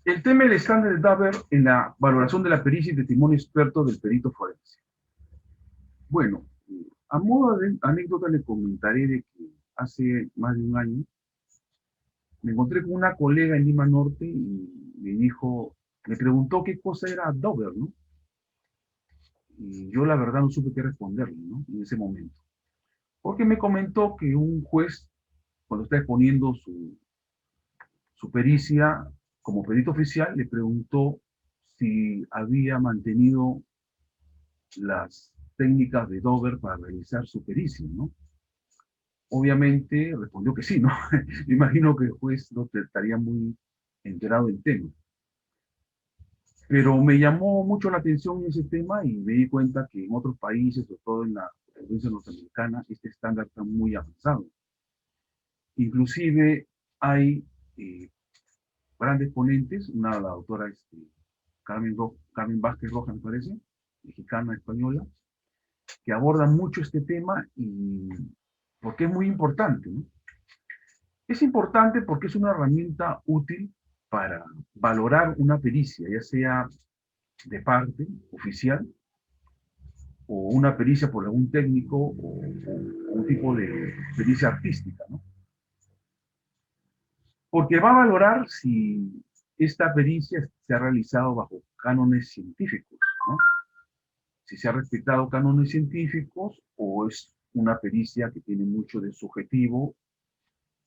El tema del estándar de Dover en la valoración de la pericia y testimonio experto del perito forense. Bueno, a modo de anécdota le comentaré de que hace más de un año me encontré con una colega en Lima Norte y me dijo, me preguntó qué cosa era Dover, ¿no? Y yo la verdad no supe qué responderle, ¿no? En ese momento. Porque me comentó que un juez, cuando está exponiendo su pericia como perito oficial, le preguntó si había mantenido las técnicas de Dover para realizar su pericia, ¿no? Obviamente respondió que sí, ¿no? Me imagino que el juez no estaría muy enterado del tema. Pero me llamó mucho la atención ese tema y me di cuenta que en otros países, sobre todo en la provincia norteamericana, este estándar está muy avanzado. Inclusive hay grandes ponentes, una la doctora Carmen Vázquez Rojas, me parece, mexicana, española, que aborda mucho este tema y porque es muy importante, ¿no? Es importante porque es una herramienta útil para valorar una pericia, ya sea de parte oficial o una pericia por algún técnico o un tipo de pericia artística, ¿no? Porque va a valorar si esta pericia se ha realizado bajo cánones científicos, ¿no? Si se ha respetado cánones científicos o es una pericia que tiene mucho de subjetivo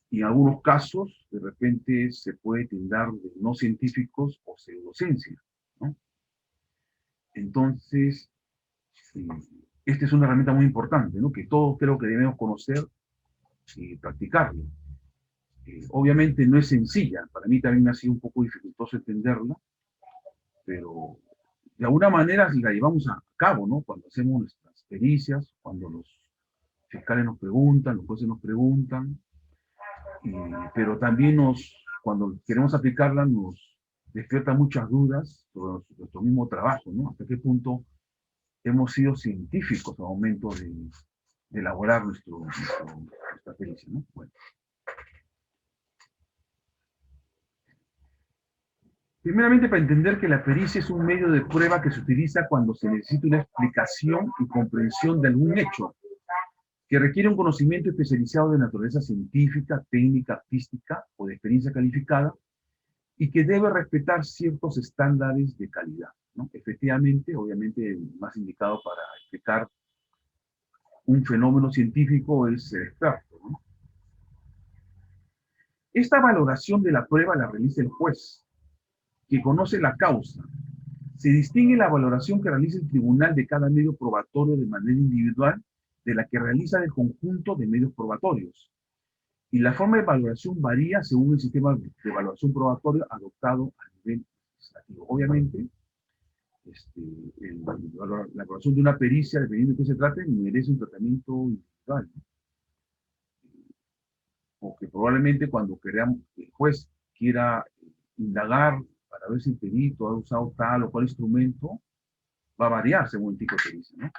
y en algunos casos de repente se puede tildar de no científicos o pseudociencia, ¿no? Entonces, eh, esta es una herramienta muy importante, ¿no? Que todos creo que debemos conocer y practicarla. Obviamente no es sencilla, para mí también ha sido un poco dificultoso entenderla, pero de alguna manera la llevamos a cabo, ¿no? Cuando hacemos nuestras pericias, cuando los fiscales nos preguntan, los jueces nos preguntan, pero también cuando queremos aplicarla nos despierta muchas dudas sobre nuestro mismo trabajo, ¿no? Hasta qué punto hemos sido científicos al momento de elaborar nuestra pericia, ¿no? Bueno. Primeramente, para entender que la pericia es un medio de prueba que se utiliza cuando se necesita una explicación y comprensión de algún hecho, que requiere un conocimiento especializado de naturaleza científica, técnica, artística o de experiencia calificada, y que debe respetar ciertos estándares de calidad, ¿no? Efectivamente, obviamente, el más indicado para explicar un fenómeno científico es el experto, ¿no? Esta valoración de la prueba la realiza el juez, que conoce la causa. Se distingue la valoración que realiza el tribunal de cada medio probatorio de manera individual de la que realiza el conjunto de medios probatorios. Y la forma de valoración varía según el sistema de evaluación probatorio adoptado a nivel legislativo. Obviamente, este, la evaluación de una pericia, dependiendo de qué se trate, merece un tratamiento individual, ¿no? O que probablemente cuando queramos, el juez quiera indagar para ver si el perito ha usado tal o cual instrumento, va a variar según el tipo de pericia, ¿no?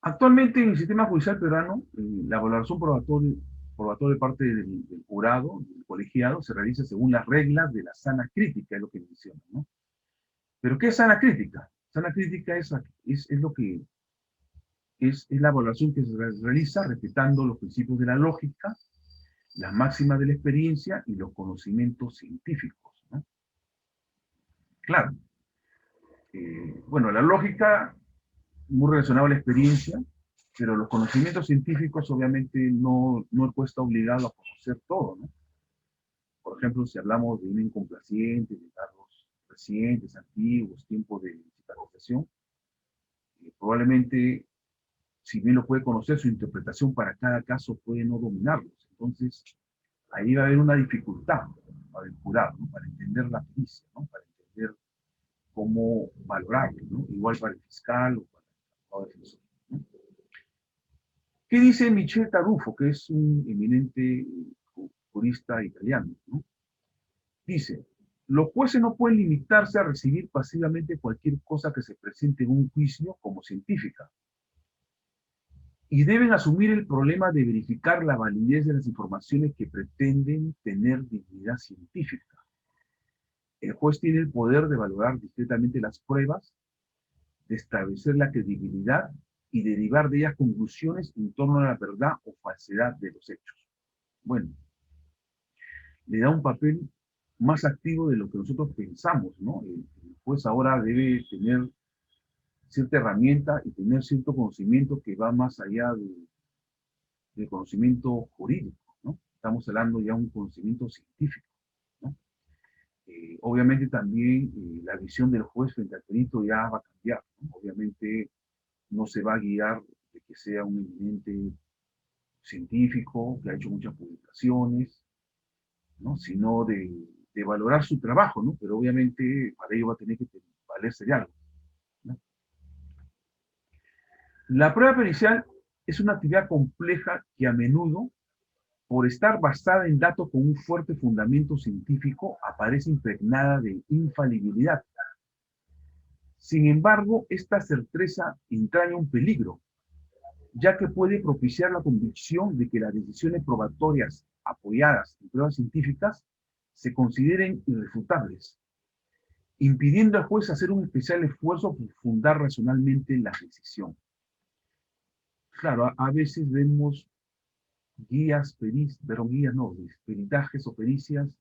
Actualmente en el sistema judicial peruano, la valoración probatoria de parte del jurado, del colegiado, se realiza según las reglas de la sana crítica, es lo que menciona, ¿no? Pero ¿qué es sana crítica? Sana crítica es lo que es la evaluación que se realiza respetando los principios de la lógica, las máximas de la experiencia y los conocimientos científicos, ¿no? Claro, bueno, la lógica muy relacionado a la experiencia, pero los conocimientos científicos obviamente no el juez está obligado a conocer todo, ¿no? Por ejemplo, si hablamos de un incomplaciente, de cargos recientes, antiguos, tiempos de cicatrización, probablemente, si bien lo puede conocer, su interpretación para cada caso puede no dominarlos. Entonces, ahí va a haber una dificultad para el jurado, ¿no? Para entender la pericia, ¿no? Para entender cómo valorarlo, ¿no? Igual para el fiscal o para el abogado defensor, ¿no? ¿Qué dice Michel Tarufo, que es un eminente jurista italiano, ¿no? Dice, los jueces no pueden limitarse a recibir pasivamente cualquier cosa que se presente en un juicio como científica y deben asumir el problema de verificar la validez de las informaciones que pretenden tener dignidad científica. El juez tiene el poder de valorar discretamente las pruebas, de establecer la credibilidad y derivar de ellas conclusiones en torno a la verdad o falsedad de los hechos. Bueno, le da un papel más activo de lo que nosotros pensamos, ¿no? El juez ahora debe tener cierta herramienta y tener cierto conocimiento que va más allá del conocimiento jurídico, ¿no? Estamos hablando ya de un conocimiento científico, ¿no? Obviamente también la visión del juez frente al perito ya va a cambiar, ¿no? Obviamente no se va a guiar de que sea un eminente científico que ha hecho muchas publicaciones, ¿no? Sino de valorar su trabajo, ¿no? Pero obviamente para ello va a tener que valerse de algo, ¿no? La prueba pericial es una actividad compleja que a menudo, por estar basada en datos con un fuerte fundamento científico, aparece impregnada de infalibilidad. Sin embargo, esta certeza entraña un peligro, ya que puede propiciar la convicción de que las decisiones probatorias apoyadas en pruebas científicas se consideren irrefutables, impidiendo al juez hacer un especial esfuerzo por fundar racionalmente la decisión. Claro, a veces vemos peritajes o pericias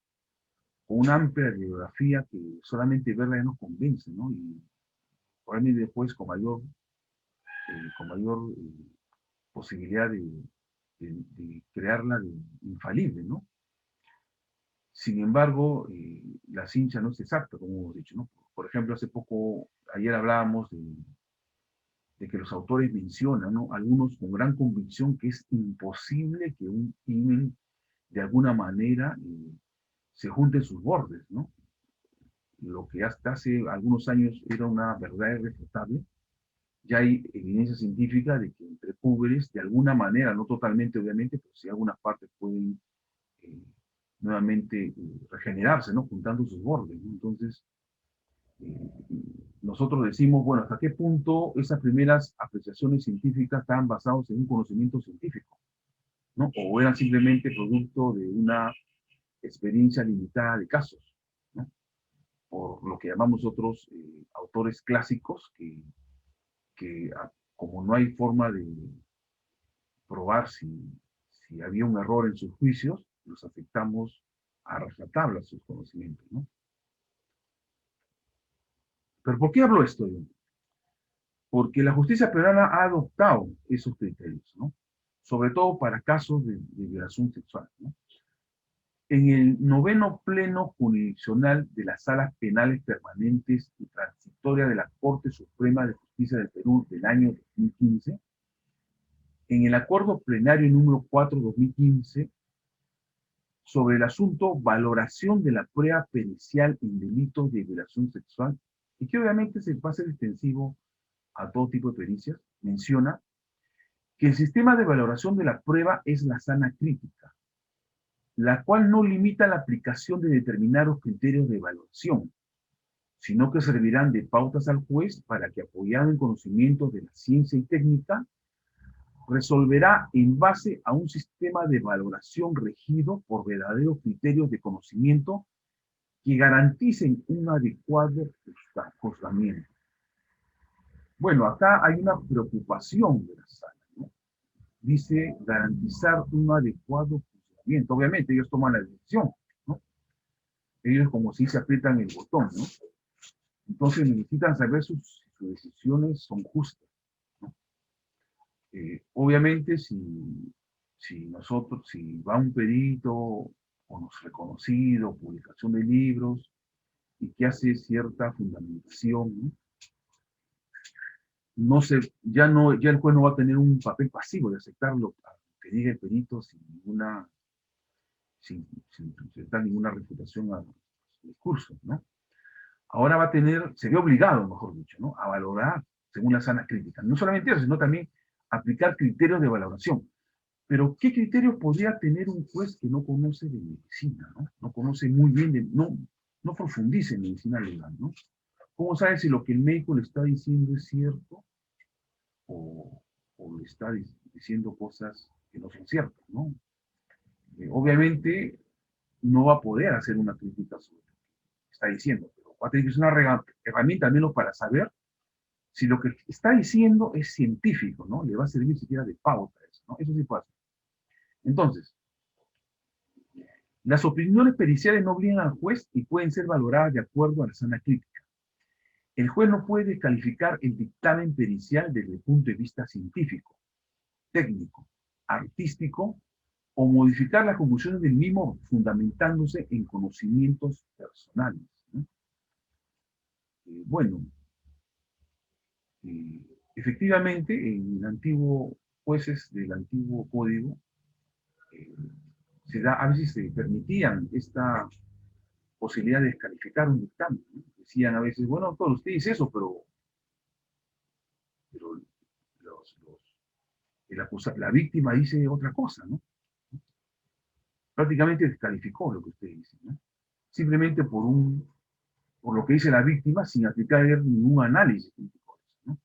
con una amplia bibliografía que solamente verla ya nos convence, ¿no? Y probablemente después con mayor posibilidad de crearla de infalible, ¿no? Sin embargo, la ciencia no es exacta, como hemos dicho, ¿no? Por ejemplo, ayer hablábamos de que los autores mencionan, ¿no? Algunos con gran convicción que es imposible que un crimen de alguna manera se junte en sus bordes, ¿no? Lo que hasta hace algunos años era una verdad irrefutable, ya hay evidencia científica de que entre púberes, de alguna manera, no totalmente obviamente, pero sí algunas partes pueden eh, nuevamente regenerarse, ¿no? Juntando sus bordes, ¿no? Entonces, eh, nosotros decimos, bueno, ¿hasta qué punto esas primeras apreciaciones científicas estaban basadas en un conocimiento científico, ¿no? O eran simplemente producto de una experiencia limitada de casos, ¿no? Por lo que llamamos otros autores clásicos que como no hay forma de probar si había un error en sus juicios, los aceptamos a rajatabla sus conocimientos, ¿no? ¿Pero por qué hablo esto yo? Porque la justicia peruana ha adoptado esos criterios, ¿no? Sobre todo para casos de violación sexual, ¿no? En el noveno pleno jurisdiccional de las salas penales permanentes y transitorias de la Corte Suprema de Justicia del Perú del año 2015, en el acuerdo plenario número 4/2015, sobre el asunto valoración de la prueba pericial en delitos de violación sexual, y que obviamente se va a ser extensivo a todo tipo de pericias, menciona que el sistema de valoración de la prueba es la sana crítica, la cual no limita la aplicación de determinados criterios de evaluación, sino que servirán de pautas al juez para que, apoyado en conocimientos de la ciencia y técnica, resolverá en base a un sistema de valoración regido por verdaderos criterios de conocimiento que garanticen un adecuado juzgamiento. Bueno, acá hay una preocupación de la sala, ¿no? Dice garantizar un adecuado juzgamiento. Obviamente ellos toman la decisión, ¿no? Ellos como si se aprietan el botón, ¿no? Entonces necesitan saber si sus decisiones son justas, ¿no? Obviamente si va un perito o nos reconocido, publicación de libros, y que hace cierta fundamentación, ¿no? Ya el juez no va a tener un papel pasivo de aceptar lo que diga el perito sin dar ninguna refutación a su discurso, ¿no? Ahora sería obligado, mejor dicho, ¿no? A valorar según la sana crítica. No solamente eso, sino también aplicar criterios de valoración. Pero, ¿qué criterios podría tener un juez que no conoce de medicina, ¿no? No conoce muy bien, no profundice en medicina legal, ¿no? ¿Cómo sabe si lo que el médico le está diciendo es cierto o le está diciendo cosas que no son ciertas, ¿no? Obviamente no va a poder hacer una crítica sobre lo que está diciendo, pero va a tener que ser una herramienta al menos para saber si lo que está diciendo es científico, ¿no? Le va a servir siquiera de pauta eso, ¿no? Eso sí puede hacer. Entonces, las opiniones periciales no obligan al juez y pueden ser valoradas de acuerdo a la sana crítica. El juez no puede descalificar el dictamen pericial desde el punto de vista científico, técnico, artístico o modificar las conclusiones del mismo fundamentándose en conocimientos personales, ¿no? Bueno, efectivamente, en el antiguo jueces del antiguo código, eh, a veces se permitían esta posibilidad de descalificar un dictamen, ¿no? Decían a veces, bueno, doctor, usted dice eso, pero la víctima dice otra cosa, ¿no? Prácticamente descalificó lo que usted dice, ¿no? Simplemente por lo que dice la víctima sin aplicar ningún análisis, ¿no?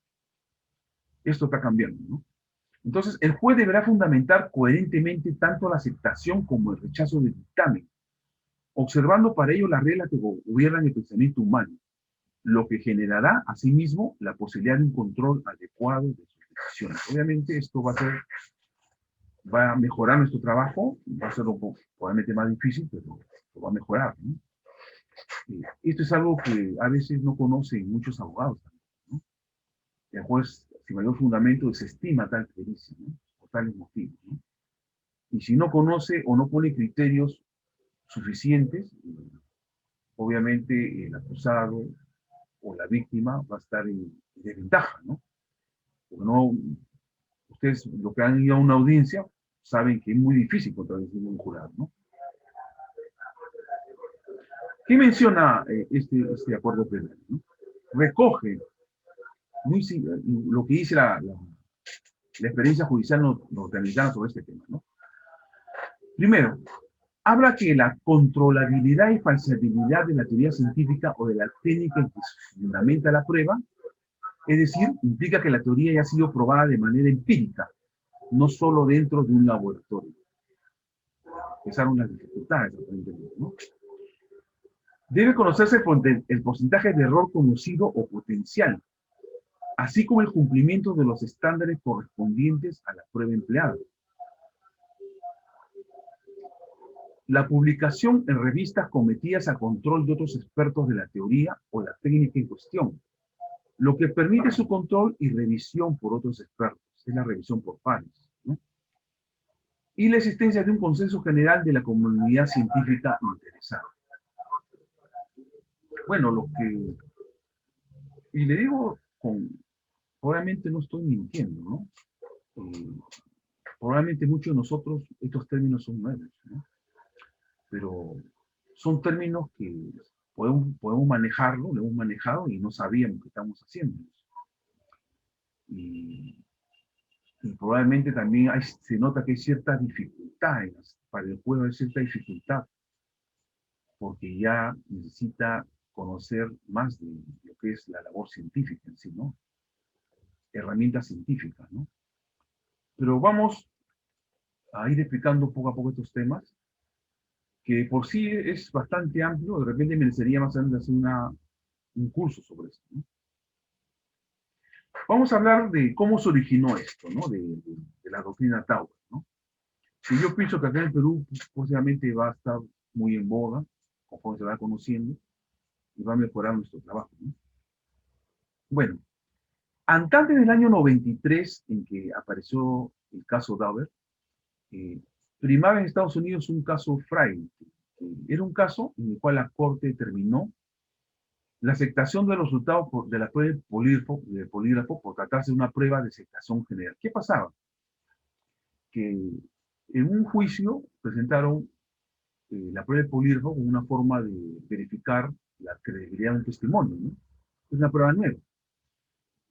Esto está cambiando, ¿no? Entonces, el juez deberá fundamentar coherentemente tanto la aceptación como el rechazo del dictamen, observando para ello las reglas que gobiernan el pensamiento humano, lo que generará, asimismo, la posibilidad de un control adecuado de sus decisiones. Obviamente, esto va a mejorar nuestro trabajo, va a ser un poco, probablemente más difícil, pero lo va a mejorar, ¿no? Esto es algo que a veces no conocen muchos abogados también, ¿no? El juez, sin mayor fundamento, desestima tal pericia, ¿no? Por tales motivos, ¿no? Y si no conoce o no pone criterios suficientes, obviamente el acusado o la víctima va a estar en desventaja, ¿no? Porque no, ustedes, lo que han ido a una audiencia, saben que es muy difícil contradecir un jurado, ¿no? ¿Qué menciona este acuerdo penal, ¿no? Recoge lo que dice la experiencia judicial norteamericana sobre este tema, ¿no? Primero, habla que la controlabilidad y falsificabilidad de la teoría científica o de la técnica en que se fundamenta la prueba, es decir, implica que la teoría haya sido probada de manera empírica, no solo dentro de un laboratorio. Empezaron las dificultades, aparentemente, ¿no? Debe conocerse el porcentaje de error conocido o potencial, así como el cumplimiento de los estándares correspondientes a la prueba empleada. La publicación en revistas cometidas a control de otros expertos de la teoría o la técnica en cuestión, lo que permite su control y revisión por otros expertos, es la revisión por pares, ¿no? Y la existencia de un consenso general de la comunidad científica interesada. Bueno, y le digo, obviamente no estoy mintiendo, ¿no? Probablemente muchos de nosotros estos términos son nuevos, ¿no? Pero son términos que podemos manejarlo, lo hemos manejado y no sabíamos que estamos haciendo. Y probablemente también se nota que hay cierta dificultad, para el juez hay cierta dificultad, porque ya necesita conocer más de lo que es la labor científica en sí, ¿no? Herramientas científicas, ¿no? Pero vamos a ir explicando poco a poco estos temas, que por sí es bastante amplio, de repente merecería más adelante hacer un curso sobre esto, ¿no? Vamos a hablar de cómo se originó esto, ¿no? De la doctrina Tauber, ¿no? Que yo pienso que acá en el Perú, pues, posiblemente va a estar muy en boga, conforme se va conociendo, y va a mejorar nuestro trabajo, ¿no? Bueno, antes del año 93, en que apareció el caso Dauber, primaba en Estados Unidos un caso Frey. Era un caso en el cual la Corte determinó la aceptación de los resultados de la prueba de polígrafo por tratarse de una prueba de aceptación general. ¿Qué pasaba? Que en un juicio presentaron la prueba de polígrafo como una forma de verificar la credibilidad de un testimonio, ¿no? Es una prueba nueva.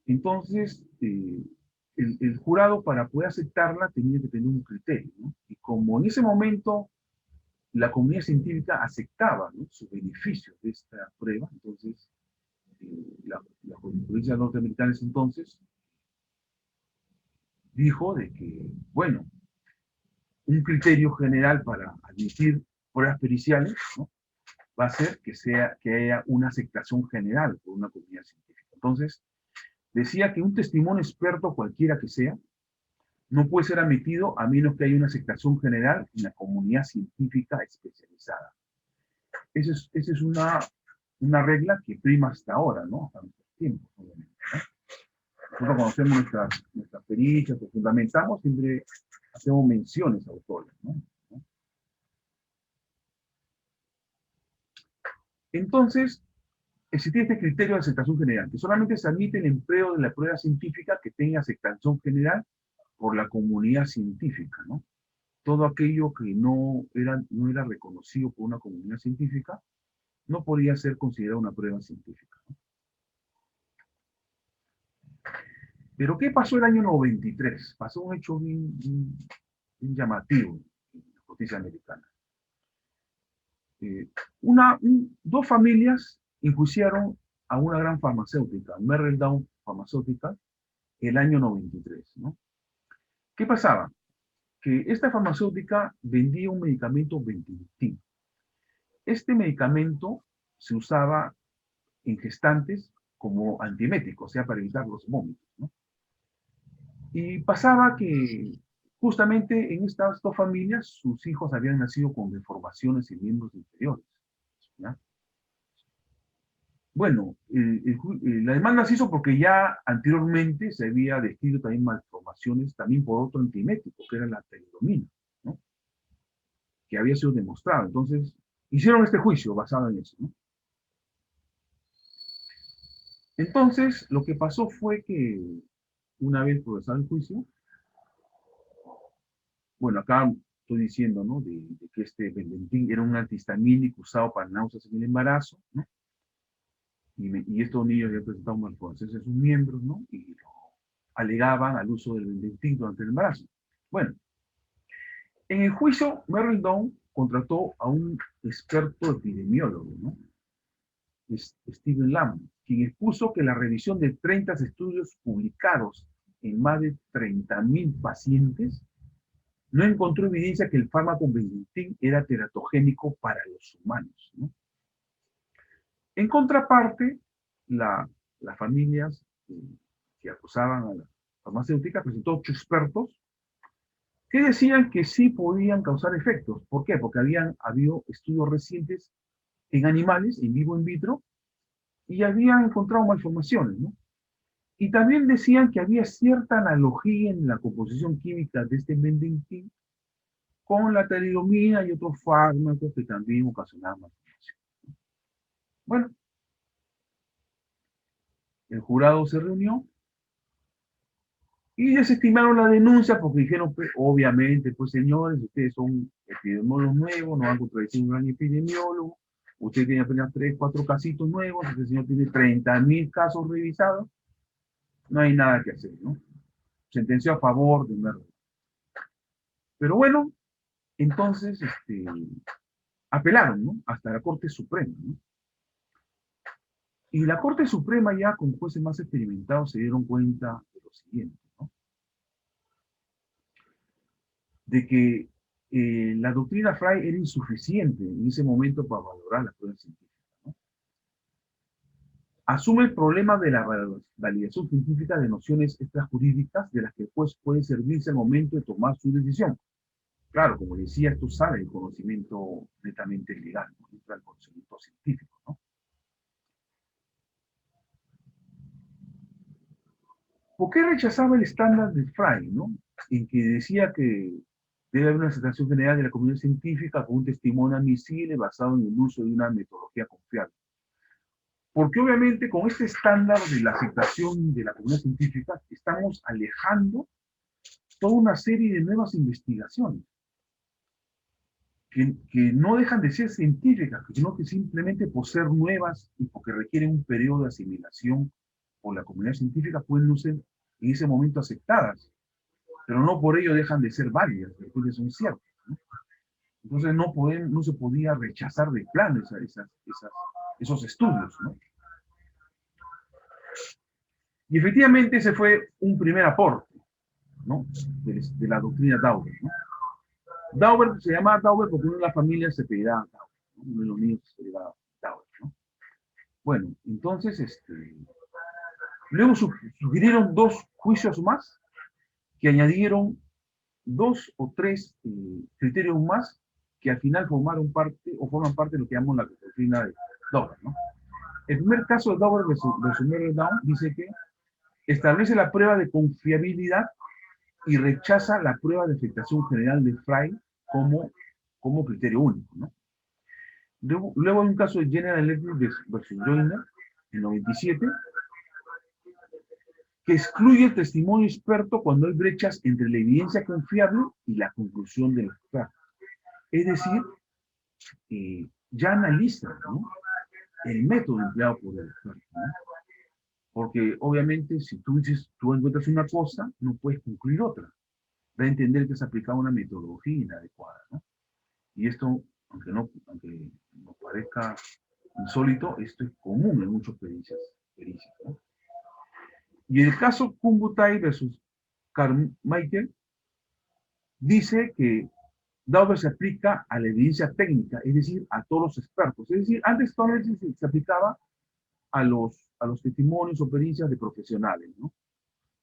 Entonces, el jurado para poder aceptarla tenía que tener un criterio, ¿no? Y como en ese momento la comunidad científica aceptaba, ¿no?, sus beneficios de esta prueba, entonces la jurisprudencia norteamericana entonces dijo de que, bueno, un criterio general para admitir pruebas periciales, ¿no?, va a ser que haya una aceptación general por una comunidad científica. Entonces, decía que un testimonio experto, cualquiera que sea, no puede ser admitido a menos que haya una aceptación general en la comunidad científica especializada. Esa es una regla que prima hasta ahora, ¿no? Hasta nuestros tiempos, obviamente, ¿no? Nosotros conocemos nuestras pericias, que fundamentamos, siempre hacemos menciones a autores, ¿no? Entonces, existe este criterio de aceptación general, que solamente se admite el empleo de la prueba científica que tenga aceptación general por la comunidad científica, ¿no? Todo aquello que no era reconocido por una comunidad científica no podía ser considerado una prueba científica, ¿no? Pero ¿qué pasó el año 93? Pasó un hecho bien llamativo en la justicia americana. Dos familias enjuiciaron a una gran farmacéutica, Merrell Down Pharmaceutical, el año 93, ¿no? ¿Qué pasaba? Que esta farmacéutica vendía un medicamento Benedictine. Este medicamento se usaba en gestantes como antiemético, o sea, para evitar los vómitos, ¿no? Y pasaba que justamente en estas dos familias sus hijos habían nacido con deformaciones en miembros inferiores, ¿ya? Bueno, la demanda se hizo porque ya anteriormente se había descrito también malformaciones también por otro antiemético, que era la talidomina, ¿no?, que había sido demostrado. Entonces, hicieron este juicio basado en eso, ¿no? Entonces, lo que pasó fue que una vez procesado el juicio, bueno, acá estoy diciendo, ¿no?, de que este Benedictine era un antihistamínico usado para náuseas en el embarazo, ¿no? Y estos niños ya presentaban malformaciones en sus miembros, ¿no? Y lo alegaban al uso del Benedictine durante el embarazo. Bueno, en el juicio, Merrell Down contrató a un experto epidemiólogo, ¿no?, Stephen Lamb, quien expuso que la revisión de 30 estudios publicados en más de 30.000 pacientes no encontró evidencia que el fármaco Benedictine era teratogénico para los humanos, ¿no? En contraparte, las familias que acusaban a la farmacéutica presentó 8 expertos que decían que sí podían causar efectos. ¿Por qué? Porque habían habido estudios recientes en animales, en vivo, en vitro, y habían encontrado malformaciones, ¿no? Y también decían que había cierta analogía en la composición química de este Benedictine con la talidomina y otros fármacos que también ocasionaban malformaciones. Bueno, el jurado se reunió y desestimaron la denuncia porque dijeron, pues, obviamente, pues señores, ustedes son epidemiólogos nuevos, no van a contradecir un gran epidemiólogo, usted tiene apenas 3, 4 casitos nuevos, este señor tiene 30.000 casos revisados, no hay nada que hacer, ¿no? Sentenció a favor de Merrell. Pero bueno, entonces apelaron, ¿no?, hasta la Corte Suprema, ¿no? Y la Corte Suprema, ya con jueces más experimentados, se dieron cuenta de lo siguiente, ¿no?, de que la doctrina Frey era insuficiente en ese momento para valorar las pruebas científicas, ¿no? Asume el problema de la validación científica de nociones extrajurídicas de las que después puede servirse al momento de tomar su decisión. Claro, como decía, esto sale del conocimiento netamente legal, no entra el conocimiento científico, ¿no? ¿Por qué rechazaba el estándar de Frey, ¿no?, en que decía que debe haber una aceptación general de la comunidad científica con un testimonio admisible basado en el uso de una metodología confiable? Porque obviamente con este estándar de la aceptación de la comunidad científica estamos alejando toda una serie de nuevas investigaciones que no dejan de ser científicas, sino que simplemente por ser nuevas y porque requieren un periodo de asimilación por la comunidad científica pueden no ser en ese momento aceptadas, pero no por ello dejan de ser válidas, porque son ciertas, ¿no? Entonces no se podía rechazar de plano esos estudios, ¿no? Y efectivamente ese fue un primer aporte. ¿no? De la doctrina Dauber, ¿no? Dauber se llama Dauber porque una de las familias se apellidaba Dauber, ¿no? Uno de los niños se apellidaba Dauber, ¿no? Bueno, entonces, luego sugirieron dos juicios más que añadieron dos o tres criterios más que al final formaron parte o forman parte de lo que llamamos la doctrina de Dauber, ¿no? El primer caso de Dauber versus Down dice que establece la prueba de confiabilidad y rechaza la prueba de afectación general de Frey como criterio único, ¿no? Luego hay un caso de General Electric versus Joyner, en 97, que excluye el testimonio experto cuando hay brechas entre la evidencia confiable y la conclusión del experto. Es decir, ya analiza, ¿no?, el método empleado por el experto, ¿no? Porque obviamente si tú encuentras una cosa, no puedes concluir otra. Da a entender que se aplicaba una metodología inadecuada, ¿no? Y esto, aunque nos parezca insólito, esto es común en muchas pericias, ¿no? Y el caso Kumbutai versus Carmichael dice que Dauber se aplica a la evidencia técnica, es decir, a todos los expertos. Es decir, antes todo se aplicaba a los testimonios o pericias de profesionales, ¿no?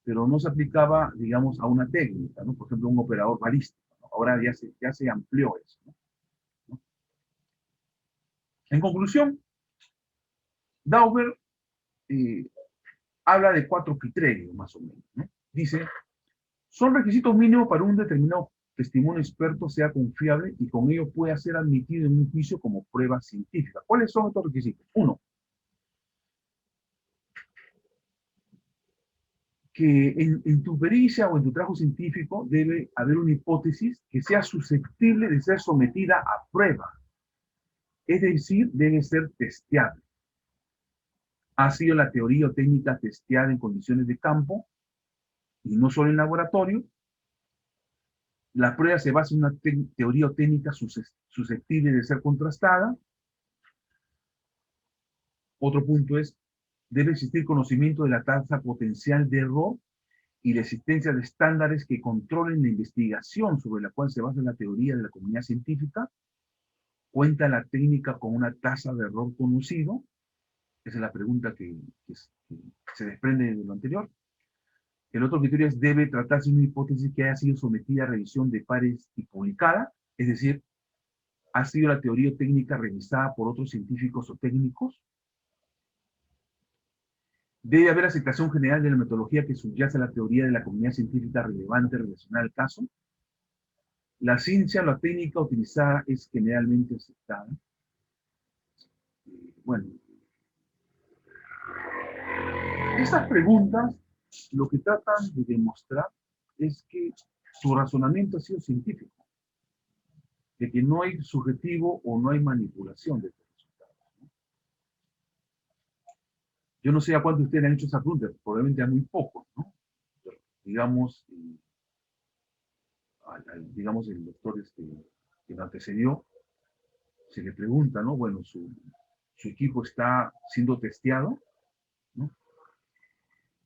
Pero no se aplicaba, digamos, a una técnica, ¿no? Por ejemplo, un operador balístico, ¿no? Ahora ya se amplió eso, ¿no? En conclusión, Dauber habla de 4 criterios, más o menos, ¿no? Dice, son requisitos mínimos para un determinado testimonio experto sea confiable y con ello pueda ser admitido en un juicio como prueba científica. ¿Cuáles son estos requisitos? Uno, que en tu pericia o en tu trabajo científico debe haber una hipótesis que sea susceptible de ser sometida a prueba. Es decir, debe ser testeable. Ha sido la teoría o técnica testeada en condiciones de campo y no solo en laboratorio. La prueba se basa en una teoría o técnica susceptible de ser contrastada. Otro punto es, debe existir conocimiento de la tasa potencial de error y la existencia de estándares que controlen la investigación sobre la cual se basa la teoría de la comunidad científica. ¿Cuenta la técnica con una tasa de error conocido? Esa es la pregunta que se desprende de lo anterior. El otro criterio es, debe tratarse de una hipótesis que haya sido sometida a revisión de pares y publicada, es decir, ha sido la teoría o técnica revisada por otros científicos o técnicos. Debe haber aceptación general de la metodología que subyace a la teoría de la comunidad científica relevante relacionada al caso. La ciencia o la técnica utilizada es generalmente aceptada. Bueno, estas preguntas lo que tratan de demostrar es que su razonamiento ha sido científico, de que no hay subjetivo o no hay manipulación de estos resultados, ¿no? Yo no sé a cuántos de ustedes han hecho esa pregunta, probablemente a muy pocos, ¿no? Pero, digamos, digamos, el doctor que me antecedió, se le pregunta, ¿no? Bueno, su equipo está siendo testeado, ¿no?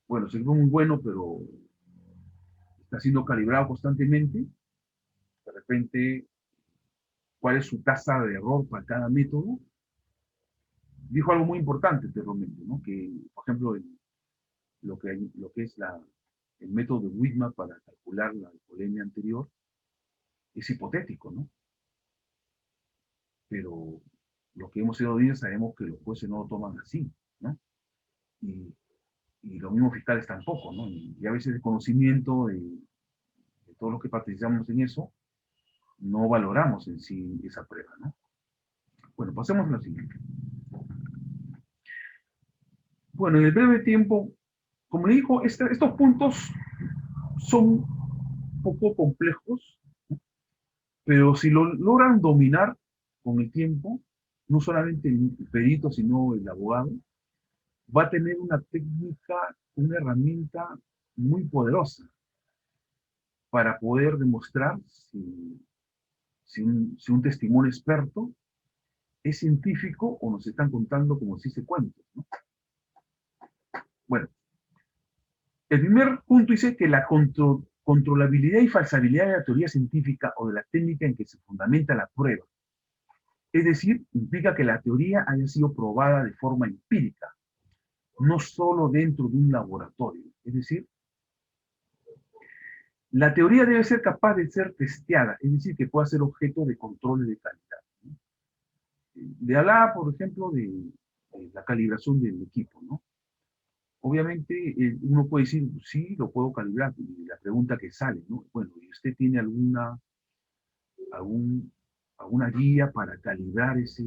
Bueno, su equipo es muy bueno, pero está siendo calibrado constantemente. De repente, ¿cuál es su tasa de error para cada método? Dijo algo muy importante anteriormente, ¿no? Que, por ejemplo, lo que es el método de Widmer para calcular la alcoholemia anterior es hipotético, ¿no? Pero lo que hemos sido días sabemos que los jueces no lo toman así, ¿no? Y los mismos fiscales tampoco, ¿no? Y a veces el conocimiento de todos los que participamos en eso, no valoramos en sí esa prueba, ¿no? Bueno, pasemos a lo siguiente. Bueno, en el breve tiempo, como le dijo, estos puntos son un poco complejos, ¿no? Pero si lo logran dominar con el tiempo, no solamente el perito, sino el abogado, va a tener una técnica, una herramienta muy poderosa para poder demostrar si un testimonio experto es científico o nos están contando como si se cuenta, ¿no? Bueno, el primer punto dice que la controlabilidad y falsabilidad de la teoría científica o de la técnica en que se fundamenta la prueba. Es decir, implica que la teoría haya sido probada de forma empírica, no solo dentro de un laboratorio. Es decir, la teoría debe ser capaz de ser testeada, es decir, que pueda ser objeto de controles de calidad, ¿no? Le hablaba, por ejemplo, de la calibración del equipo, ¿no? Obviamente, uno puede decir, sí, lo puedo calibrar, y la pregunta que sale, ¿no? Bueno, ¿y usted tiene alguna guía para calibrar ese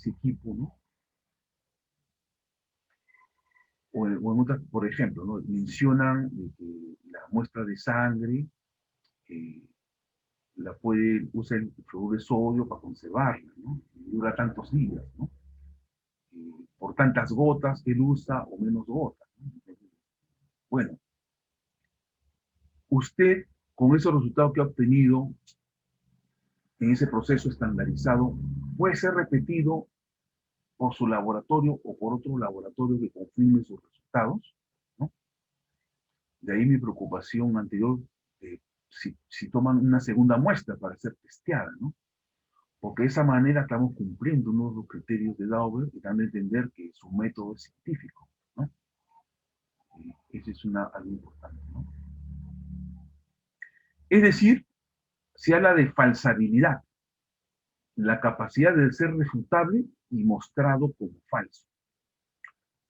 equipo, ¿no? O en otras, por ejemplo, ¿no? Mencionan que la muestra de sangre la puede usar el fluoruro de sodio para conservarla, ¿no? Y dura tantos días, ¿no? Por tantas gotas que él usa o menos gotas, ¿no? Bueno, usted, con esos resultados que ha obtenido en ese proceso estandarizado, puede ser repetido por su laboratorio o por otro laboratorio que confirme sus resultados, ¿no? De ahí mi preocupación anterior, si toman una segunda muestra para ser testeada, ¿no? Porque de esa manera estamos cumpliendo uno de los criterios de Dauber y dan a entender que su método es científico, ¿no? Y eso es algo importante, ¿no? Es decir, se habla de falsabilidad, la capacidad de ser refutable y mostrado como falso.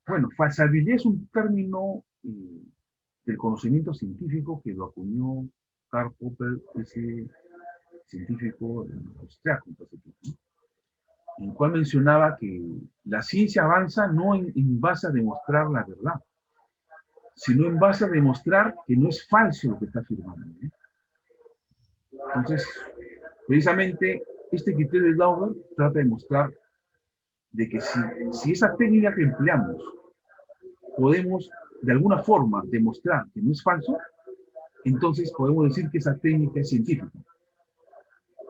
Bueno, falsabilidad es un término del conocimiento científico que lo acuñó Karl Popper, ese científico austriaco, ¿no? En el cual mencionaba que la ciencia avanza no en base a demostrar la verdad, sino en base a demostrar que no es falso lo que está afirmando, ¿eh? Entonces, precisamente, este criterio de Dauber trata de mostrar de que si esa técnica que empleamos podemos de alguna forma demostrar que no es falso, entonces podemos decir que esa técnica es científica.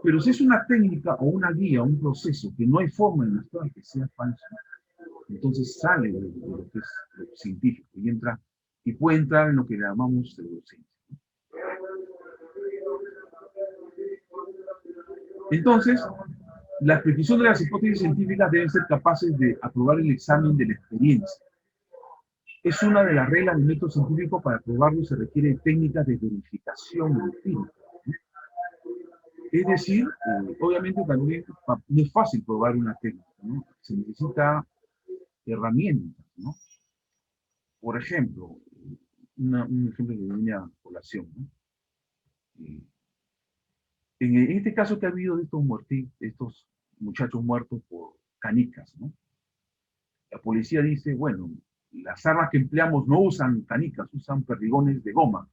Pero si es una técnica o una guía, un proceso que no hay forma de demostrar que sea falso, entonces sale de lo que es lo científico y puede entrar en lo que llamamos pseudociencia. Entonces, las peticiones de las hipótesis científicas deben ser capaces de aprobar el examen de la experiencia. Es una de las reglas del método científico. Para probarlo se requiere técnicas de verificación empírica. Es decir, obviamente también no es fácil probar una técnica, ¿no? Se necesita herramientas, ¿no? Por ejemplo, un ejemplo que viene a colación, ¿no? En este caso que ha habido de estos muchachos muertos por canicas, ¿no? La policía dice, bueno, las armas que empleamos no usan canicas, usan perdigones de goma.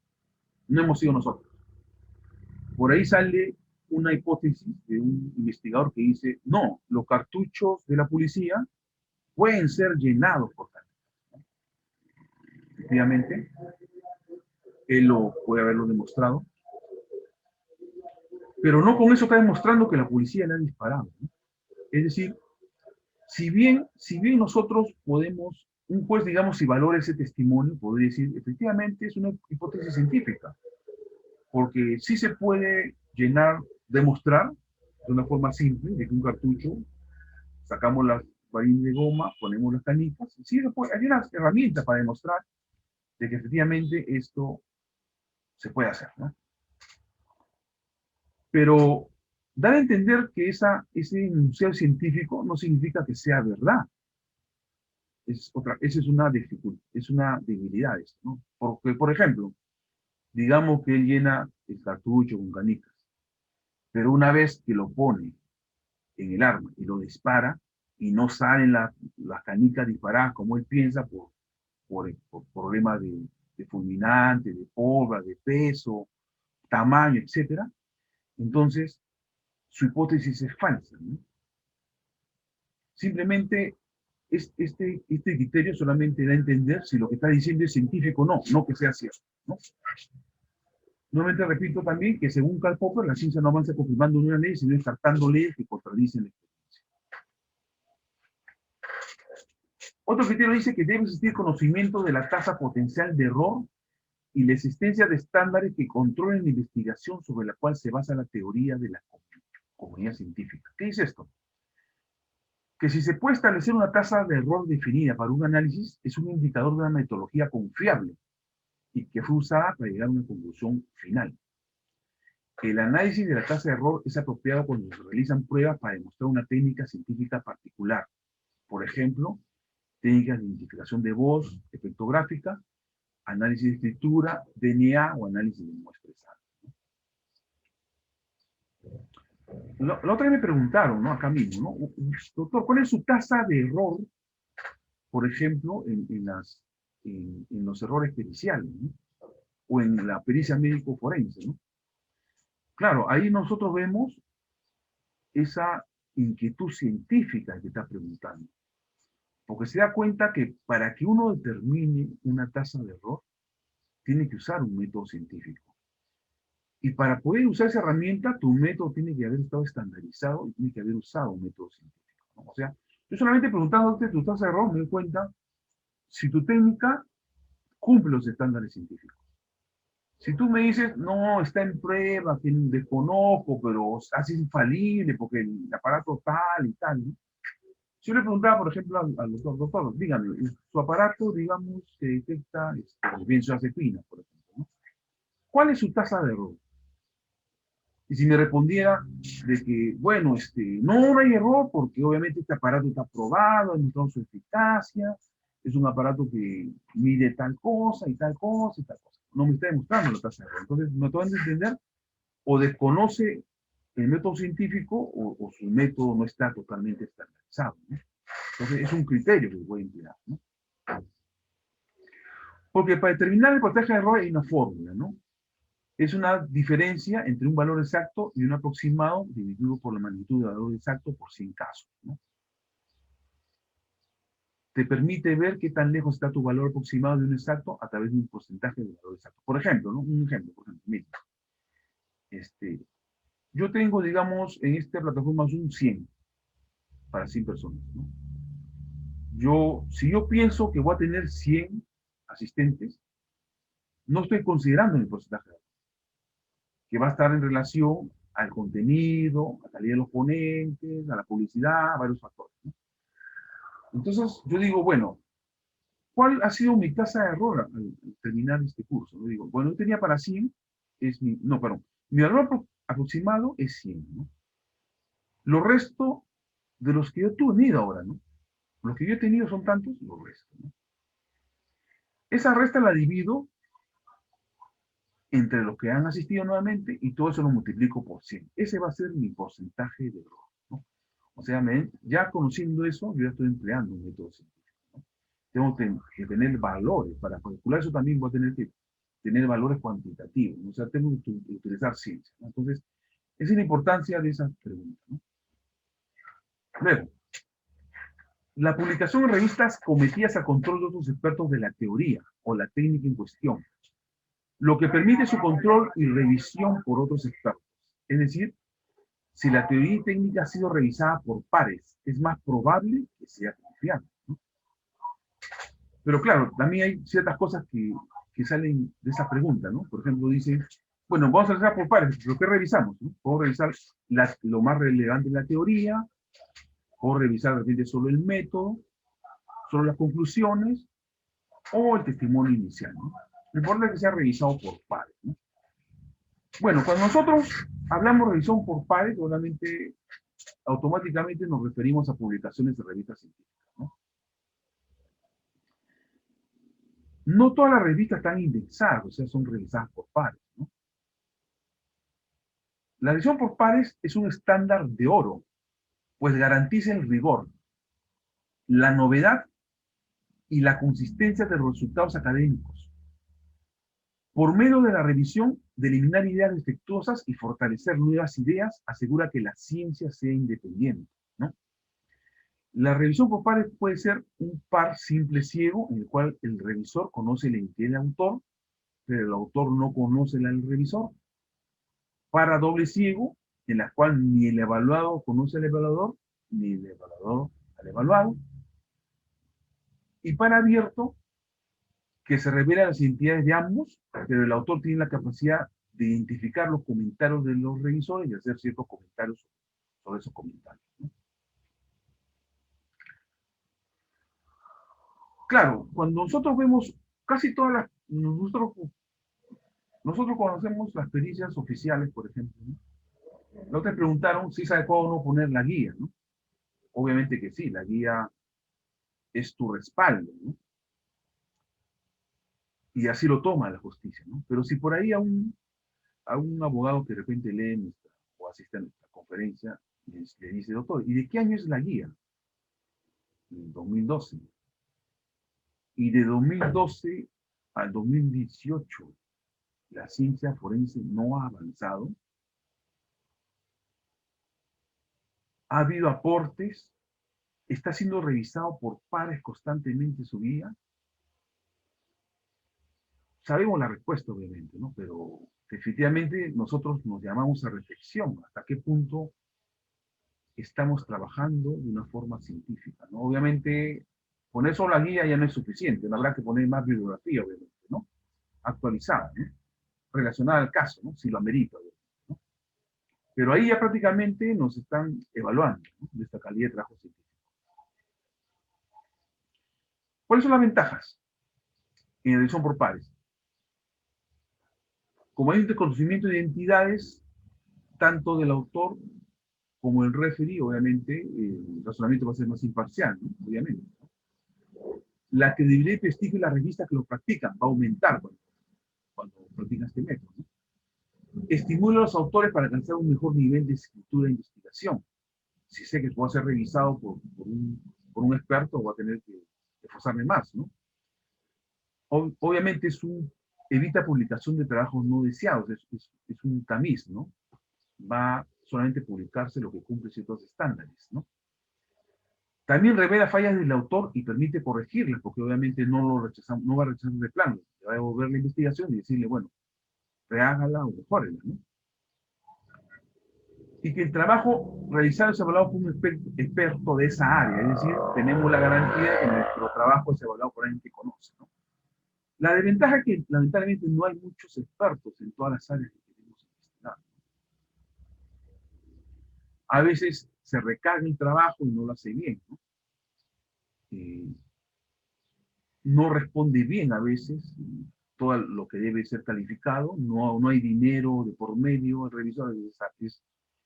No hemos sido nosotros. Por ahí sale una hipótesis de un investigador que dice, no, los cartuchos de la policía pueden ser llenados por canicas. Efectivamente, él lo puede haberlo demostrado, pero no con eso está demostrando que la policía le ha disparado, ¿no? Es decir, si bien nosotros podemos, un juez, digamos, si valora ese testimonio, podría decir, efectivamente es una hipótesis científica, porque sí se puede demostrar de una forma simple, de que un cartucho, sacamos las varillas de goma, ponemos las canicas, sí hay una herramienta para demostrar de que efectivamente esto se puede hacer, ¿no? Pero dar a entender que ese enunciado científico no significa que sea verdad. Esa es una dificultad, es una debilidad esto, ¿no? Porque, por ejemplo, digamos que él llena el cartucho con canicas, pero una vez que lo pone en el arma y lo dispara, y no salen las canicas disparadas como él piensa por problemas de fulminante, de pólvora, de peso, tamaño, etcétera, entonces su hipótesis es falsa, ¿no? Simplemente este criterio solamente da a entender si lo que está diciendo es científico o no, no que sea cierto, ¿no? Nuevamente repito también que según Karl Popper, la ciencia no avanza confirmando una ley, sino descartando leyes que contradicen la experiencia. Otro criterio dice que debe existir conocimiento de la tasa potencial de error y la existencia de estándares que controlen la investigación sobre la cual se basa la teoría de la comunidad científica. ¿Qué es esto? Que si se puede establecer una tasa de error definida para un análisis, es un indicador de una metodología confiable y que fue usada para llegar a una conclusión final. El análisis de la tasa de error es apropiado cuando se realizan pruebas para demostrar una técnica científica particular. Por ejemplo, técnicas de identificación de voz, espectrográfica, análisis de escritura, DNA o análisis de muestras. La otra vez me preguntaron, ¿no? Acá mismo, ¿no? Doctor, ¿cuál es su tasa de error, por ejemplo, en los errores periciales, ¿no? O en la pericia médico-forense, ¿no? Claro, ahí nosotros vemos esa inquietud científica que está preguntando. Porque se da cuenta que para que uno determine una tasa de error, tiene que usar un método científico. Y para poder usar esa herramienta, tu método tiene que haber estado estandarizado y tiene que haber usado un método científico, ¿no? O sea, yo solamente preguntándote tu tasa de error me doy cuenta si tu técnica cumple los estándares científicos. Si tú me dices, no, está en prueba, que desconozco, pero así es infalible porque el aparato tal y tal, ¿no? Si yo le preguntaba, por ejemplo, al doctor, dígame, su aparato, digamos, que detecta benzodiazepinas, por ejemplo, ¿no? ¿Cuál es su tasa de error? Y si me respondiera de que, bueno, no hay error porque obviamente este aparato está probado, ha demostrado su eficacia, es un aparato que mide tal cosa y tal cosa y tal cosa. No me está demostrando la tasa de error. Entonces, me acaban de entender, o desconoce el método científico o su método no está totalmente estandarizado, ¿no? Entonces, es un criterio que voy a emplear, ¿no? Porque para determinar el porcentaje de error hay una fórmula, ¿no? Es una diferencia entre un valor exacto y un aproximado dividido por la magnitud del valor exacto por 100 casos, ¿no? Te permite ver qué tan lejos está tu valor aproximado de un exacto a través de un porcentaje del valor exacto. Por ejemplo, ¿no? Un ejemplo, por ejemplo, mira, yo tengo, digamos, en esta plataforma un 100 para 100 personas, ¿no? Si yo pienso que voy a tener 100 asistentes, no estoy considerando mi porcentaje de error, que va a estar en relación al contenido, a la calidad de los ponentes, a la publicidad, a varios factores, ¿no? Entonces, yo digo, bueno, ¿cuál ha sido mi tasa de error al terminar este curso? Yo digo, bueno, yo tenía para 100, mi error aproximado es 100, ¿no? Lo resto de los que yo he tenido ahora, ¿no? Los que yo he tenido son tantos, los resto, ¿no? Esa resta la divido entre los que han asistido nuevamente y todo eso lo multiplico por 100. Ese va a ser mi porcentaje de error, ¿no? O sea, ya conociendo eso, yo ya estoy empleando un método científico, ¿no? Tengo que tener valores. Para calcular eso también voy a tener que tener valores cuantitativos, ¿no? O sea, tengo que utilizar ciencia, ¿no? Entonces, esa es la importancia de esa pregunta, ¿no? Luego, la publicación en revistas cometidas a control de otros expertos de la teoría o la técnica en cuestión, lo que permite su control y revisión por otros expertos. Es decir, si la teoría y técnica ha sido revisada por pares, es más probable que sea confiable, ¿no? Pero claro, también hay ciertas cosas que salen de esa pregunta, ¿no? Por ejemplo, dicen, bueno, vamos a revisar por pares, pero ¿qué revisamos? ¿No? Podemos revisar lo más relevante de la teoría, o revisar de repente solo el método, solo las conclusiones, o el testimonio inicial, ¿no? Lo importante es que sea revisado por pares, ¿no? Bueno, cuando nosotros hablamos de revisión por pares, obviamente, automáticamente nos referimos a publicaciones de revistas científicas, ¿no? No todas las revistas están indexadas, o sea, son revisadas por pares, ¿no? La revisión por pares es un estándar de oro, pues garantiza el rigor, la novedad y la consistencia de los resultados académicos. Por medio de la revisión, de eliminar ideas defectuosas y fortalecer nuevas ideas, asegura que la ciencia sea independiente, ¿no? La revisión por pares puede ser un par simple ciego, en el cual el revisor conoce la identidad del autor, pero el autor no conoce al revisor. Para doble ciego, en la cual ni el evaluado conoce al evaluador, ni el evaluador al evaluado. Y para abierto, que se revelan las identidades de ambos, pero el autor tiene la capacidad de identificar los comentarios de los revisores y hacer ciertos comentarios sobre esos comentarios, ¿no? Claro, cuando nosotros vemos casi todas las, nosotros conocemos las pericias oficiales, por ejemplo, ¿no? No te preguntaron si es adecuado o no poner la guía, ¿no? Obviamente que sí, la guía es tu respaldo, ¿no? Y así lo toma la justicia, ¿no? Pero si por ahí a un abogado que de repente lee nuestra, o asiste a nuestra conferencia, le dice, doctor, ¿y de qué año es la guía? 2012. Y de 2012 al 2018, la ciencia forense no ha avanzado. Ha habido aportes, está siendo revisado por pares constantemente su guía. Sabemos la respuesta, obviamente, ¿no? Pero definitivamente nosotros nos llamamos a reflexión, hasta qué punto estamos trabajando de una forma científica, ¿no? Obviamente, poner solo la guía ya no es suficiente, ¿no? Habrá que poner más bibliografía, obviamente, ¿no? Actualizada, ¿no? Relacionada al caso, ¿no? Si lo amerita, ¿no? Pero ahí ya prácticamente nos están evaluando, ¿no? De esta calidad de trabajo científico. ¿Cuáles son las ventajas en la revisión por pares? Como hay un reconocimiento de identidades, tanto del autor como el referee, obviamente, el razonamiento va a ser más imparcial, ¿no? Obviamente. La credibilidad y prestigio de las revistas que lo practican va a aumentar cuando practican este método, ¿no? Estimula a los autores para alcanzar un mejor nivel de escritura e investigación. Si sé que puedo ser revisado por un experto, voy a tener que esforzarme más, ¿no? Obviamente evita publicación de trabajos no deseados, es un tamiz, ¿no? Va solamente a publicarse lo que cumple ciertos estándares, ¿no? También revela fallas del autor y permite corregirlas, porque obviamente no va a rechazar de plano, va a devolver la investigación y decirle, bueno, rehágala o mejórela, ¿no? Y que el trabajo realizado es evaluado por un experto de esa área, es decir, tenemos la garantía de que nuestro trabajo es evaluado por alguien que conoce, ¿no? La desventaja es que lamentablemente no hay muchos expertos en todas las áreas que queremos investigar. A veces se recarga el trabajo y no lo hace bien, ¿no? No responde bien a veces todo lo que debe ser calificado, no hay dinero de por medio, el revisor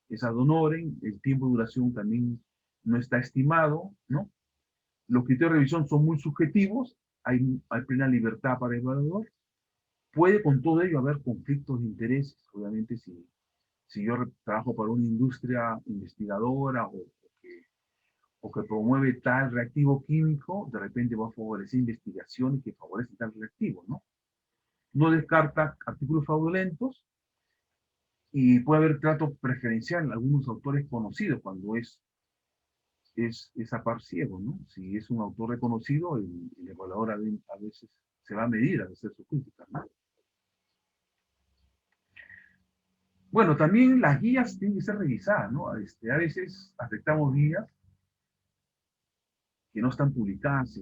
es ad honorem, el tiempo de duración también no está estimado, ¿no? Los criterios de revisión son muy subjetivos, hay plena libertad para el evaluador. Puede con todo ello haber conflictos de intereses, obviamente si yo trabajo para una industria investigadora o que promueve tal reactivo químico, de repente va a favorecer investigaciones que favorecen tal reactivo, ¿no? No descarta artículos fraudulentos y puede haber trato preferencial en algunos autores conocidos cuando es a par ciego, ¿no? Si es un autor reconocido, el evaluador a veces se va a medir a hacer su crítica, ¿no? Bueno, también las guías tienen que ser revisadas, ¿no? A veces aceptamos guías que no están publicadas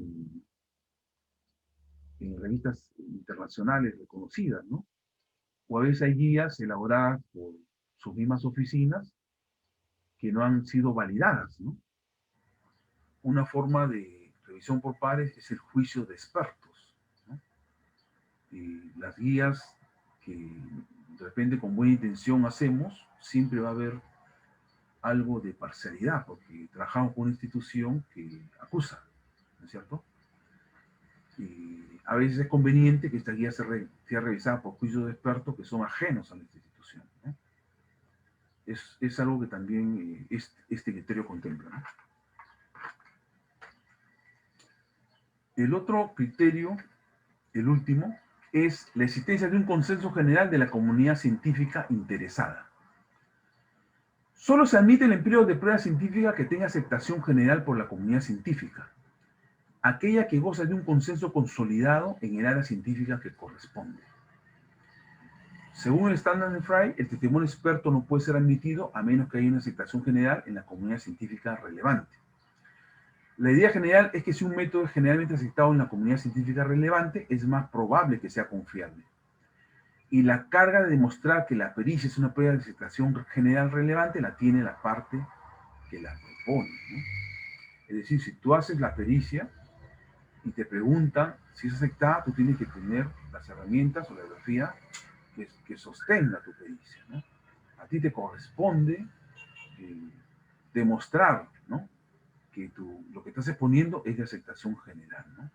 en revistas internacionales reconocidas, ¿no? O a veces hay guías elaboradas por sus mismas oficinas que no han sido validadas, ¿no? Una forma de revisión por pares es el juicio de expertos, ¿no? Y las guías que de repente con buena intención hacemos, siempre va a haber algo de parcialidad, porque trabajamos con una institución que acusa, ¿no es cierto? Y a veces es conveniente que esta guía sea revisada por juicios de expertos que son ajenos a la institución, ¿no? Es algo que también este criterio contempla, ¿no? El otro criterio, el último, es la existencia de un consenso general de la comunidad científica interesada. Solo se admite el empleo de pruebas científicas que tenga aceptación general por la comunidad científica, aquella que goza de un consenso consolidado en el área científica que corresponde. Según el estándar de Frey, el testimonio experto no puede ser admitido a menos que haya una aceptación general en la comunidad científica relevante. La idea general es que si un método es generalmente aceptado en la comunidad científica relevante, es más probable que sea confiable. Y la carga de demostrar que la pericia es una prueba de aceptación general relevante la tiene la parte que la propone, ¿no? Es decir, si tú haces la pericia y te preguntan si es aceptada, tú tienes que tener las herramientas o la bibliografía que sostenga tu pericia, ¿no? A ti te corresponde demostrar, ¿no?, que lo que estás exponiendo es de aceptación general, ¿no?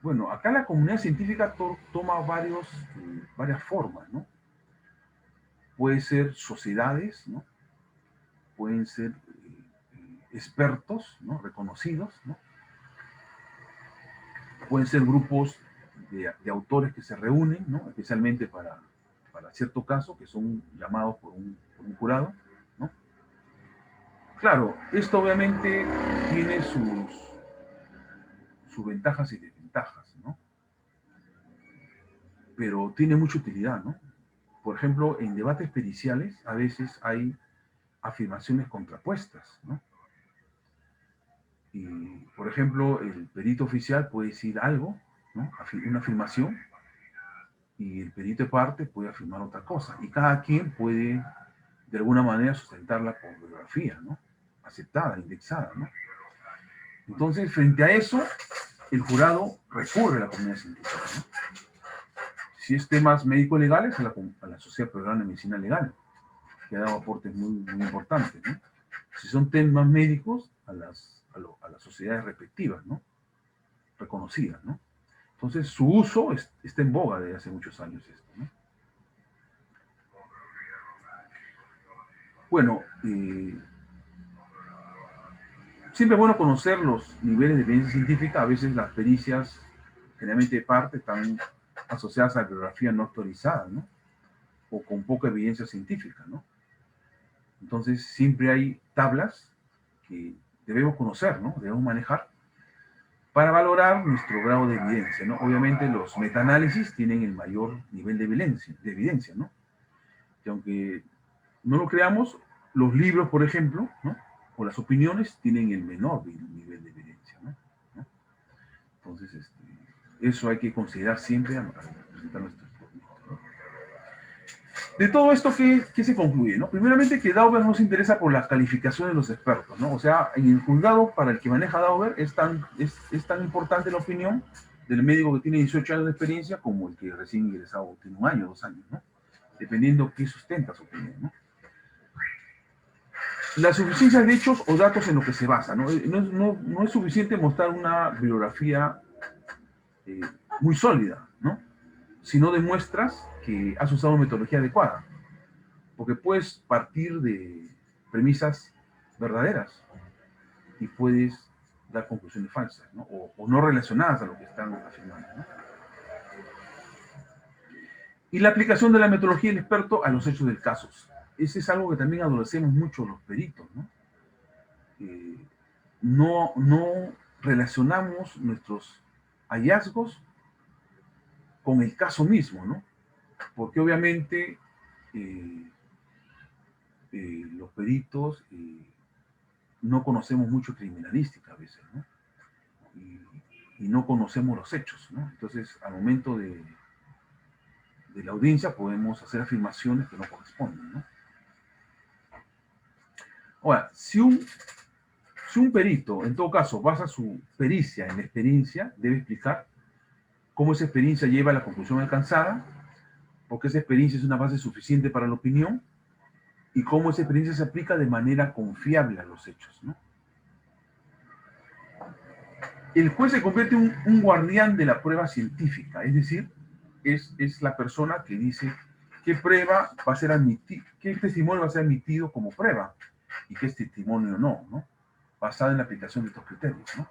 Bueno, acá la comunidad científica toma varias formas, ¿no? Pueden ser sociedades, ¿no? Pueden ser expertos, ¿no?, reconocidos, ¿no? Pueden ser grupos de autores que se reúnen, ¿no?, especialmente para cierto caso, que son llamados por un jurado, ¿no? Claro, esto obviamente tiene sus ventajas y desventajas, ¿no? Pero tiene mucha utilidad, ¿no? Por ejemplo, en debates periciales a veces hay afirmaciones contrapuestas, ¿no? Y, por ejemplo, el perito oficial puede decir algo, ¿no?, una afirmación, y el perito de parte puede afirmar otra cosa. Y cada quien puede, de alguna manera, sustentarla por bibliografía, ¿no?, aceptada, indexada, ¿no? Entonces, frente a eso, el jurado recurre a la comunidad científica, ¿no? Si es temas médico-legales, a la Sociedad Peruana de Medicina Legal, que ha dado aportes muy importantes, ¿no? Si son temas médicos, a las sociedades respectivas, ¿no?, reconocidas, ¿no? Entonces, su uso está en boga desde hace muchos años esto, ¿no? Bueno, siempre es bueno conocer los niveles de evidencia científica. A veces las pericias, generalmente de parte, están asociadas a bibliografía no autorizada, ¿no?, o con poca evidencia científica, ¿no? Entonces, siempre hay tablas que debemos conocer, ¿no?, debemos manejar para valorar nuestro grado de evidencia, ¿no? Obviamente los metaanálisis tienen el mayor nivel de evidencia, ¿no? Que aunque no lo creamos, los libros, por ejemplo, ¿no?, o las opiniones tienen el menor nivel de evidencia, ¿no? Entonces, eso hay que considerar siempre al presentar nuestros documentos, ¿no? De todo esto, ¿qué se concluye, no? Primeramente, que Dauber no se interesa por las calificaciones de los expertos, ¿no? O sea, en el juzgado, para el que maneja Dauber, es tan importante la opinión del médico que tiene 18 años de experiencia como el que recién ingresado tiene 1 año, 2 años, ¿no? Dependiendo qué sustenta su opinión, ¿no? La suficiencia de hechos o datos en lo que se basa, ¿no? No es suficiente mostrar una bibliografía muy sólida, ¿no?, si no demuestras que has usado una metodología adecuada, porque puedes partir de premisas verdaderas y puedes dar conclusiones falsas, ¿no?, o no relacionadas a lo que están afirmando, ¿no? Y la aplicación de la metodología del experto a los hechos del caso. Ese es algo que también adolecemos mucho los peritos, ¿no? No relacionamos nuestros hallazgos con el caso mismo, ¿no? Porque obviamente los peritos no conocemos mucho criminalística a veces, ¿no? Y no conocemos los hechos, ¿no? Entonces, al momento de la audiencia podemos hacer afirmaciones que no corresponden, ¿no? Ahora, si un perito, en todo caso, basa su pericia en la experiencia, debe explicar cómo esa experiencia lleva a la conclusión alcanzada, porque esa experiencia es una base suficiente para la opinión, y cómo esa experiencia se aplica de manera confiable a los hechos, ¿no? El juez se convierte en un guardián de la prueba científica, es decir, es la persona que dice qué prueba va a ser admitida, qué testimonio va a ser admitido como prueba y qué testimonio no, basada en la aplicación de estos criterios, ¿no?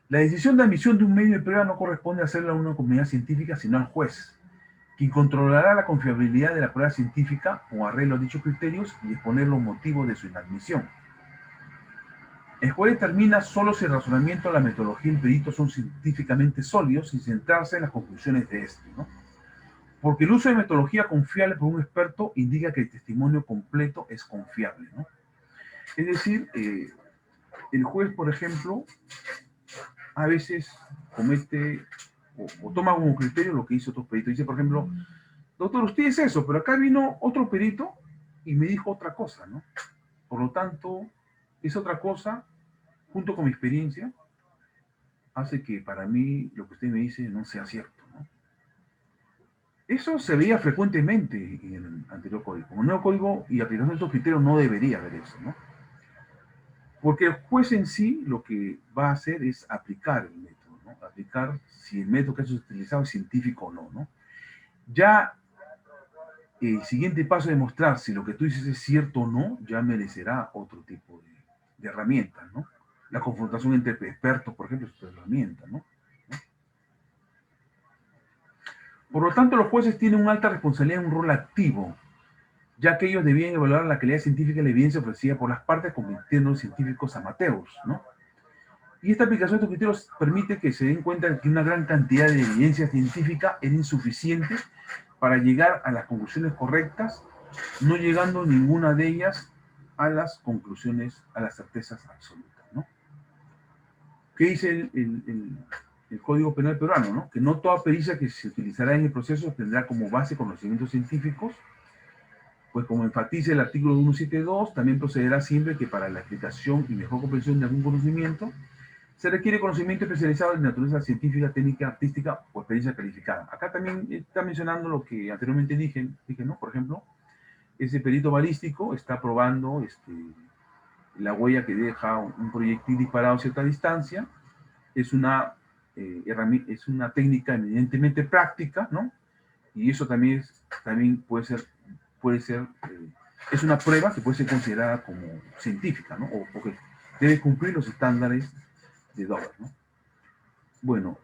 La decisión de admisión de un medio de prueba no corresponde a hacerla a una comunidad científica, sino al juez, quien controlará la confiabilidad de la prueba científica con arreglo a dichos criterios y exponer los motivos de su inadmisión. El juez determina solo si el razonamiento, la metodología y el perito son científicamente sólidos sin centrarse en las conclusiones de este, ¿no? Porque el uso de metodología confiable por un experto indica que el testimonio completo es confiable, ¿no? Es decir, el juez, por ejemplo, a veces comete o toma como criterio lo que hizo otros peritos. Dice, por ejemplo, doctor, usted es eso, pero acá vino otro perito y me dijo otra cosa, ¿no? Por lo tanto, esa otra cosa, junto con mi experiencia, hace que para mí lo que usted me dice no sea cierto, ¿no? Eso se veía frecuentemente en el anterior código. Como nuevo código y aplicación de estos criterios no debería haber eso, ¿no? Porque el juez en sí lo que va a hacer es aplicar el método, ¿no? Aplicar si el método que ha utilizado es científico o no, ¿no? Ya el siguiente paso de demostrar si lo que tú dices es cierto o no, ya merecerá otro tipo de herramientas, ¿no? La confrontación entre expertos, por ejemplo, es otra herramienta, ¿no? Por lo tanto, los jueces tienen una alta responsabilidad en un rol activo, ya que ellos debían evaluar la calidad científica y la evidencia ofrecida por las partes, convirtiendo en científicos amateurs, ¿no? Y esta aplicación de estos criterios permite que se den cuenta de que una gran cantidad de evidencia científica es insuficiente para llegar a las conclusiones correctas, no llegando ninguna de ellas a las conclusiones, a las certezas absolutas, ¿no? ¿Qué dice el Código Penal peruano, ¿no? Que no toda pericia que se utilizará en el proceso tendrá como base conocimientos científicos, pues como enfatiza el artículo 172, también procederá siempre que para la explicación y mejor comprensión de algún conocimiento se requiere conocimiento especializado en naturaleza científica, técnica, artística o experiencia calificada. Acá también está mencionando lo que anteriormente dije, ¿no? Por ejemplo, ese perito balístico está probando la huella que deja un proyectil disparado a cierta distancia. Es es una técnica eminentemente práctica, ¿no? Y eso también, también puede ser es una prueba que puede ser considerada como científica, ¿no? O que debe cumplir los estándares de Dover, ¿no? Bueno,